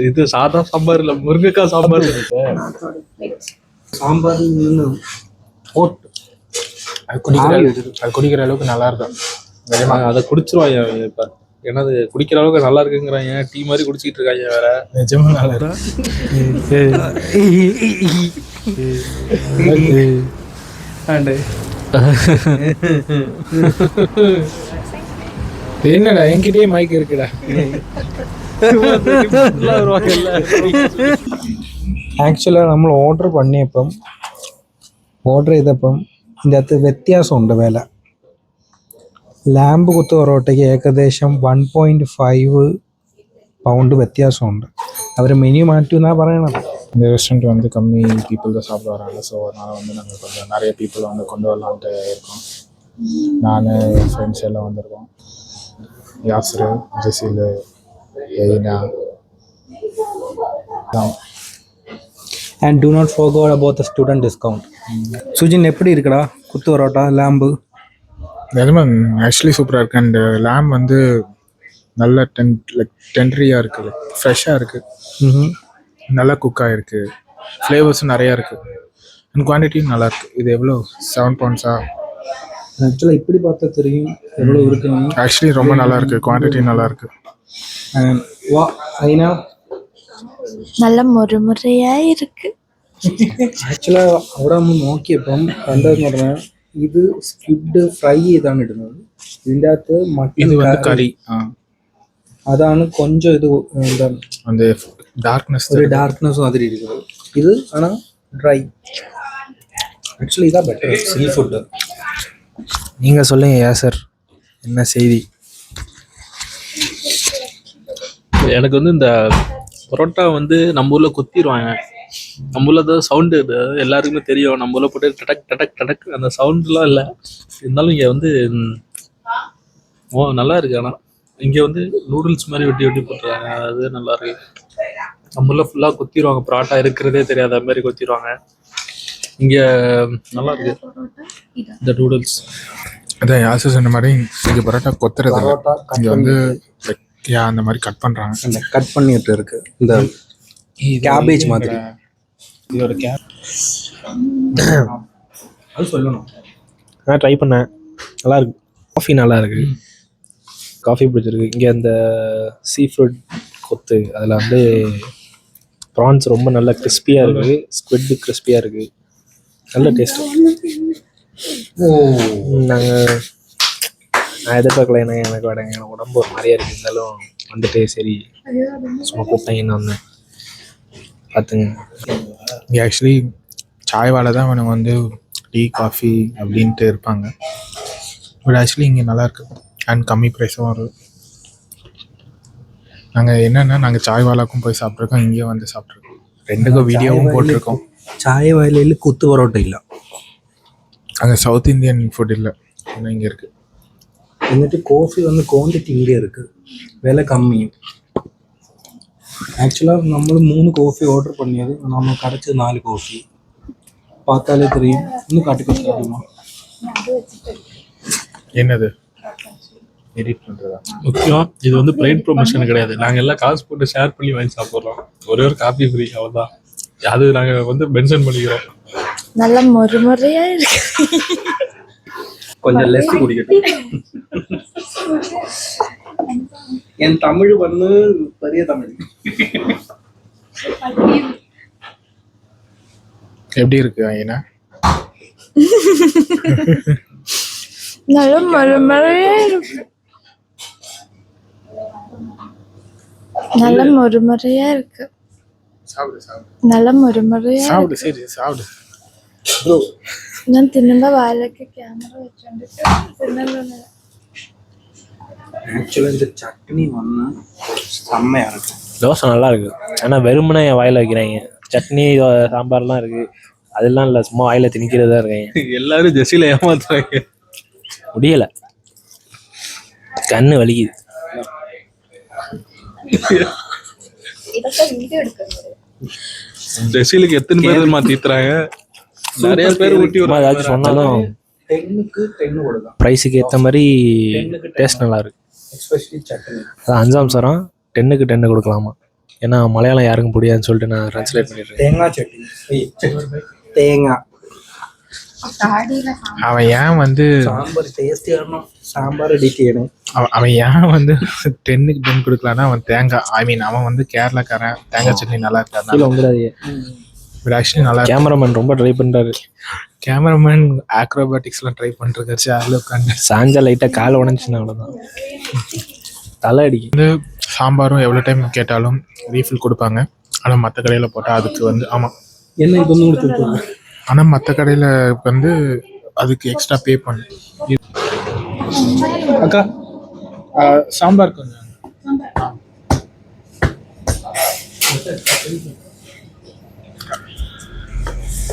இது சாதா சாம்பார் இல்ல, முருங்கைக்காய் சாம்பார். சாம்பார் அது குடிக்கிற அளவுக்கு நல்லா இருக்கும். அதை குடிச்சிருவாங்க இப்ப. ஏன்னா அது குடிக்கிற அளவுக்கு நல்லா இருக்குங்கிறாங்க. டீ மாதிரி குடிச்சிட்டு இருக்காங்க வேற. நிஜமா நல்லா இருக்கு. என்னடா என்கிட்டயே மைக் இருக்குடா. ആക്ച്വലി നമ്മൾ ഓർഡർ ചെയ്തപ്പം ഇതിൻ്റെ അകത്ത് വ്യത്യാസമുണ്ട് വില. ലാമ്പ് കുത്ത് പൊറോട്ടയ്ക്ക് ഏകദേശം 1.5 പൗണ്ട് വ്യത്യാസമുണ്ട്. അവർ മെനു മാറ്റി എന്നാ പറയണത്. இந்த ரெஸ்டாரண்ட் வந்து கம்மி பீப்புள் தான் சாப்பிட வராங்க. ஸோ அதனால் வந்து நாங்கள் கொஞ்சம் நிறைய பீப்புள் வந்து கொண்டு வரலான்ட்டு இருக்கோம். நான் என் ஃப்ரெண்ட்ஸ் எல்லாம் வந்திருக்கோம். யாசரு, ஜெசிலு, எயினா. And do not forget about the student discount. Sujin எப்படி இருக்குடா குத்து பரோட்டா லேம்பு? நிஜமா ஆக்சுவலி சூப்பராக இருக்குது. அண்ட் லேம் வந்து நல்ல டெண்டரியாக இருக்குது, ஃப்ரெஷ்ஷாக இருக்குது, நல்லா குக் ஆகிருக்கு, ஃப்ளேவர்ஸும் நிறையா இருக்குது, அண்ட் குவான்டிட்டியும் நல்லாயிருக்கு. இது எவ்வளோ 7 பவுண்ட்ஸா? ஆக்சுவலாக இப்படி பார்த்தா தெரியும் எவ்வளோ இருக்குன்னு. ஆக்சுவலி ரொம்ப நல்லாயிருக்கு, குவான்டிட்டி நல்லாயிருக்கு. வா ஐனா നല്ല മുറുമുറയായിருக்கு. ആക്ച്വലാ അവിടെ നമ്മൾ നോക്കിയപ്പം എന്താന്ന് പറഞ്ഞാൽ ഇത് സ്ക്വിഡ് ഫ്രൈ ചെയ്താണ് ഇടുന്നത്. ഇതിൻ്റെ അകത്ത് മട്ടൻ കറി അതാണ് കൊഞ്ചം ഇത് എന്താ அந்த டார்க்னஸ் ஒரு டார்க்னஸ் மாதிரி இருக்குது. இது ஆனால் ட்ரை. ஆக்சுவலி இதான் பெட்டர் சீ ஃபுட்டு. நீங்கள் சொல்லுங்க யாசர், என்ன செய்தி? எனக்கு வந்து இந்த பரோட்டா வந்து நம்ம ஊர்ல குத்திடுவாங்க. நம்ம ஊர்ல தான் சவுண்டு எல்லாருக்குமே தெரியும். நம்ம ஊர்ல போட்டு டடக் டடக் டடக் அந்த சவுண்ட்லாம் இல்லை. இருந்தாலும் இங்கே வந்து நல்லா இருக்கு. ஆனால் இங்கே வந்து நூடுல்ஸ் மாதிரி வெட்டி வெட்டி போட்டுருவாங்க. அது நல்லா இருக்கு. நம்ம ஊர்ல ஃபுல்லாக குத்திடுவாங்க. பரோட்டா இருக்கிறதே தெரியாத மாதிரி குத்திடுவாங்க. இங்கே நல்லா இருக்கு இந்த நூடுல்ஸ். அதான் யாசர் சொன்ன மாதிரி இங்கே பரோட்டா கொத்துறது இங்கே வந்து அந்த மாதிரி கட் பண்ணுறாங்க. அந்த கட் பண்ணிட்டு இருக்கு இந்த கேபேஜ் மாதிரி. இதோட அது சொல்லணும். நான் ட்ரை பண்ணேன், நல்லா இருக்கு. காஃபி நல்லா இருக்கு, காஃபி பிடிச்சிருக்கு. இங்கே அந்த சீ ஃபுட் கொத்து அதில் வந்து ப்ரான்ஸ் ரொம்ப நல்லா கிறிஸ்பியாக இருக்குது, ஸ்குவிட் கிறிஸ்பியாக இருக்குது, நல்ல டேஸ்ட்டு. நான் எதிர்பார்க்கல. எனக்கு வேடங்க, எனக்கு உடம்பு ஒரு மாதிரியா இருக்குது. இருந்தாலும் வந்துட்டு சரி சும்மா கூப்பிட்டேன்னு வந்தேன். பார்த்துங்க. இங்கே ஆக்சுவலி சாய் வாழை தான் அவனுங்க வந்து டீ காஃபி அப்படின்ட்டு இருப்பாங்க. பட் ஆக்சுவலி இங்கே நல்லாயிருக்கு அண்ட் கம்மி ப்ரைஸும் வருது. நாங்கள் என்னென்னா நாங்கள் சாய் வாலாக்கும் போய் சாப்பிட்ருக்கோம், இங்கேயும் வந்து சாப்பிட்ருக்கோம். ரெண்டுக்கும் வீடியோவும் போட்டிருக்கோம். சாய் வாயில குத்து பரோட்டா இல்லை, அங்கே சவுத் இந்தியன் ஃபுட் இல்லை, ஆனால் இங்கே இருக்குது. എന്നിട്ട് കോഫി വന്ന് ക്വാണ്ടിറ്റി ഇங்கே இருக்குது, விலை கம்மியும். ஆக்சுவலாக നമ്മൾ 3 കോഫി ഓർഡർ பண்ணியது நம்ம கிடைச்சது 4 കോഫി. பார்த்தாலே தெரியும். இன்னும் காட்டி கொடுத்துருமா? என்னது எடிட் பண்ணுறதா? முக்கியம் இது வந்து பிரைட் ப்ரொமோஷன் கிடையாது. நாங்கள் எல்லாம் காசு போட்டு ஷேர் பண்ணி வாங்கி சாப்பிட்றோம். ஒரே ஒரு காஃபி ஃப்ரீ, அவ்வளோதான். அது நாங்கள் வந்து மென்ஷன் பண்ணிக்கிறோம். நல்ல முறுமுறையா இருக்கு. கொஞ்சம் லெஸ் குடிக்கட்டும். என் தமிழ் வந்து பெரிய தமிழ். எப்படி இருக்கு ஐனா? நல்ல முறுமுறையா இருக்கு, நல்ல முறுமுறையா இருக்கு. சாப்பிடு சாப்பிடு, நல்ல முறுமுறையா சாப்பிடு. சரி சாப்பிடு. ഞാൻ തിന്നുമ്പോ വായിലൊക്കെ ക്യാമറ വെച്ചോണ്ട് തിന്നല്ലോ. ஆக்சுவலாக இந்த சட்னி வந்து செம்மையாக இருக்கும். தோசை நல்லா இருக்கு, ஆனால் வெறுமனே என் வாயில் வைக்கிறாங்க. சட்னி சாம்பார்லாம் இருக்கு, அதெல்லாம் இல்லை, சும்மா வாயில் திணிக்கிறதா இருக்காங்க. எல்லாரும் ஜெசில ஏமாத்துறாங்க. முடியலை, கண்ணு வலிக்குது. டெசிலுக்கு எத்தனை பேர் மாத்திட்டுறாங்க, நிறைய பேர் ஊட்டி சும்மா ஏதாச்சும் சொன்னாலும் 10க்கு 10 கொடுக்கலாம். ப்ரைஸுக்கு ஏற்ற மாதிரி டேஸ்ட் நல்லா இருக்கு. எஸ்பெஷலி சட்னி. அது 5ஆம் சரம் 10க்கு 10 கொடுக்கலாமா? ஏன்னா மலையாளம் யாருக்கும் புரியாதுன்னு சொல்லிட்டு நான் ட்ரான்ஸ்லேட் பண்ணிடுறேன். தேங்காய் சட்னி. தேங்காய் அவன் ஏன் வந்து சாம்பார் டேஸ்ட் ஏறணும், சாம்பார் ரெடி செய்யணும். அவன் ஏன் வந்து 10க்கு 10 கொடுக்கலான்னா அவன் தேங்காய் அவன் வந்து கேரளாக்காரன், தேங்காய் சட்னி நல்லா கீழே இருக்காது. வந்துடாதீங்க. பட் ஆக்சுவலி நல்லா இருக்கு. கேமராமேன் ரொம்ப ட்ரை பண்ணுறாரு. கேமராமேன் ஆக்ரோபாட்டிக்ஸ்லாம் ட்ரை பண்ணிருக்காரு. அதில் உட்காந்து சாஞ்சா லைட்டாக கால் உடஞ்சிச்சுன்னா அவ்வளோதான், தலை அடிக்கும். வந்து சாம்பாரும் எவ்வளோ டைம் கேட்டாலும் ரீஃபில் கொடுப்பாங்க. ஆனால் மற்ற கடையில் போட்டால் அதுக்கு வந்து ஆமாம், என்ன இது ஒன்று கொடுத்துருக்காங்க. ஆனால் மற்ற கடையில் வந்து அதுக்கு எக்ஸ்ட்ரா பே பண்ணு. அக்கா சாம்பார் கொஞ்சம்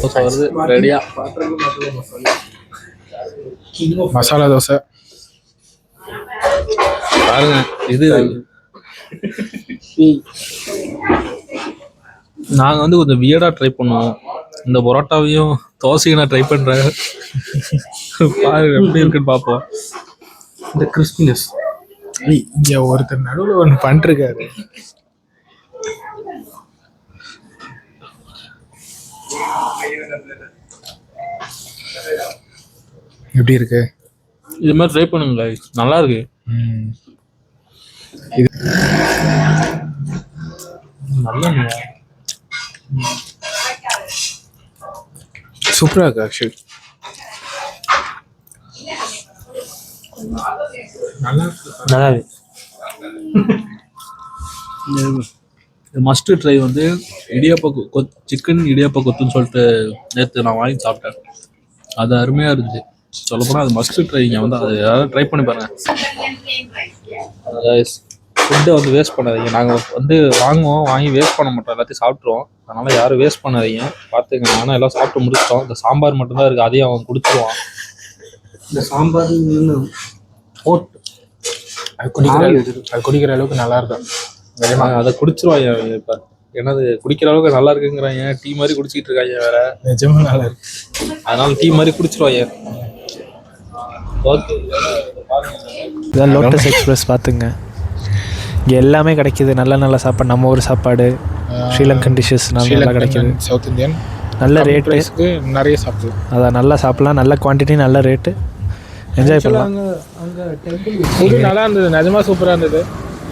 தோசை வருது ரெடியா. மசாலா தோசை பாருங்க, இது நாங்கள் வந்து கொஞ்சம் வியர்டாக ட்ரை பண்ணுவோம். இந்த பரோட்டாவையும் தோசையும் நான் ட்ரை பண்ணுறேன். பாருங்க எப்படி இருக்குன்னு பார்ப்போம். இந்த கிறிஸ்பினஸ் இங்கே ஒருத்தர் நடுவில் ஒன்று பண்ணிருக்காரு. எப்படி இருக்கு? இது மாதிரி ட்ரை பண்ணுங்க, நல்லா இருக்கு. இது நல்லா சூப்பராக இருக்கு ஆக்சுவலி. நல்லா இருக்கு. நல்லா இருக்கு. மஸ்ட் ட்ரை வந்து இடியாப்ப சிக்கன் இடியாப்ப கொத்துன்னு சொல்லிட்டு நேற்று நான் வாங்கி சாப்பிட்டேன். அது அருமையாக இருந்துச்சு. சொல்லப்போனால் அது மஸ்ட் ட்ரை. இங்கே வந்து அது யாராவது ட்ரை பண்ணி பாருங்க. ஃபுட்டை வந்து வேஸ்ட் பண்ணாதீங்க. நாங்கள் வந்து வாங்கி வேஸ்ட் பண்ண மாட்டோம், எல்லாத்தையும் சாப்பிட்ருவோம். அதனால் யாரும் வேஸ்ட் பண்ணாதீங்க, பார்த்துங்க. ஆனால் எல்லாம் சாப்பிட்டு முடிச்சிட்டோம். இந்த சாம்பார் மட்டும்தான் இருக்குது, அதையும் அவன் குடிச்சிருவான். இந்த சாம்பார் போட்டு அது குடிக்கிற அளவுக்கு நல்லா இருக்கும். அதை குடிச்சிருவாங்க. இப்போ என்னது குடிக்கிற அளவுக்கு நல்லா இருக்குங்கிறாங்க. டீ மாதிரி குடிச்சிக்கிட்டு இருக்காங்க வேற. நிஜமா நல்லா இருக்கு. அதனால டீ மாதிரி குடிச்சிருவாங்க. ஓகே, இதான் லோட்டஸ் எக்ஸ்பிரஸ் பார்த்துங்க. இங்கே எல்லாமே கிடைக்கிது. நல்ல நல்ல சாப்பாடு, நம்ம ஊர் சாப்பாடு, ஸ்ரீலங்கன் டிஷ்ஷஸ் நல்லா கிடைக்கிது. சவுத் இந்தியன் நல்ல ரேட்டு, நிறைய சாப்பிடலாம். அதான் நல்லா சாப்பிட்லாம், நல்ல குவான்டிட்டி, நல்ல ரேட்டு, என்ஜாய் பண்ணலாம். அங்கே டெம்பிள் ஃபுட்டு நல்லா இருந்தது, நிஜமாக சூப்பராக இருந்தது.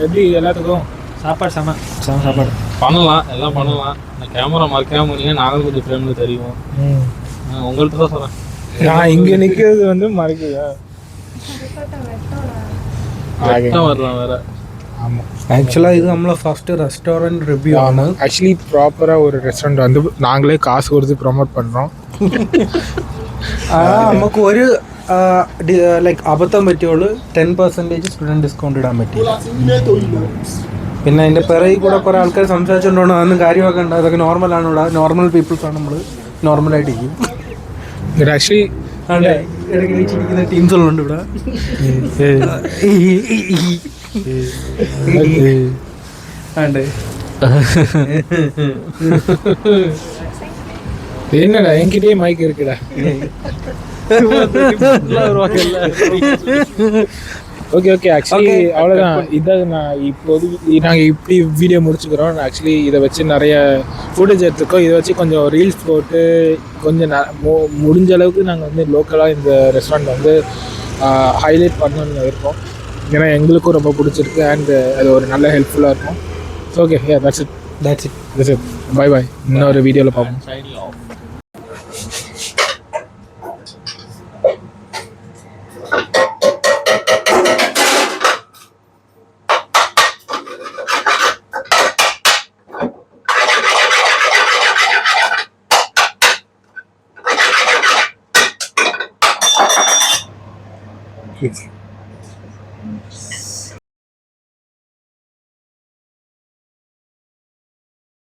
எப்படி எல்லாத்துக்கும் சாப்பாடு செம சாப்பாடு பண்ணலாம், எல்லாம் பண்ணலாம். நான் கேமரா மறைக்காம பண்ணீங்க, நாங்களும் கொஞ்சம் ஃப்ரேமில் தெரியும். உங்கள்கிட்ட தான் சொல்கிறேன். நான் இங்கே நிற்கிறது வந்து மறைக்குதா வரலாம் வேற. ஆமாம். ஆக்சுவலாக இது நம்மள ஃபஸ்ட்டு ரெஸ்டாரண்ட் ரிவ்யூ ஆனது. ஆக்சுவலி ப்ராப்பராக ஒரு ரெஸ்டாரண்ட் வந்து நாங்களே காசு கொடுத்து ப்ரொமோட் பண்ணுறோம். നമുക്ക് ഒരു ലൈക്ക് അബദ്ധം പറ്റിയുള്ളൂ. 10% സ്റ്റുഡൻറ് ഡിസ്കൗണ്ട് ഇടാൻ പറ്റില്ല. പിന്നെ അതിൻ്റെ പിറകിൽ കൂടെ കുറേ ആൾക്കാർ സംസാരിച്ചുകൊണ്ടാണ് അതൊന്നും കാര്യമാക്കണ്ട, അതൊക്കെ നോർമലാണ്. ഇവിടെ നോർമൽ പീപ്പിൾസാണ്, നമ്മൾ നോർമലായിട്ടിരിക്കും. ആക്ച്വലി ഇടയ്ക്ക് വെച്ചിരിക്കുന്ന ടീംസുകളുണ്ട് ഇവിടെ. ആണ്ടേ என்னடா என்கிட்டயே மைக் இருக்குடா. ஓகே ஓகே ஆக்சுவலி அவ்வளோதான். இதான் நான் இப்போதைக்கு நாங்கள் இப்படி வீடியோ முடிச்சுக்கிறோம். ஆக்சுவலி இதை வச்சு நிறைய ஃபுட்டேஜ் எடுத்துருக்கோம். இதை வச்சு கொஞ்சம் ரீல்ஸ் போட்டு கொஞ்சம் முடிஞ்ச அளவுக்கு நாங்கள் வந்து லோக்கலாக இந்த ரெஸ்டாரண்ட் வந்து ஹைலைட் பண்ணணும்னு இருக்கோம். ஏன்னா எங்களுக்கும் ரொம்ப பிடிச்சிருக்கு அண்ட் அது ஒரு நல்ல ஹெல்ப்ஃபுல்லாக இருக்கும். Okay, that's it. Bye bye. இன்னொரு வீடியோவில் பார்ப்போம். Yes.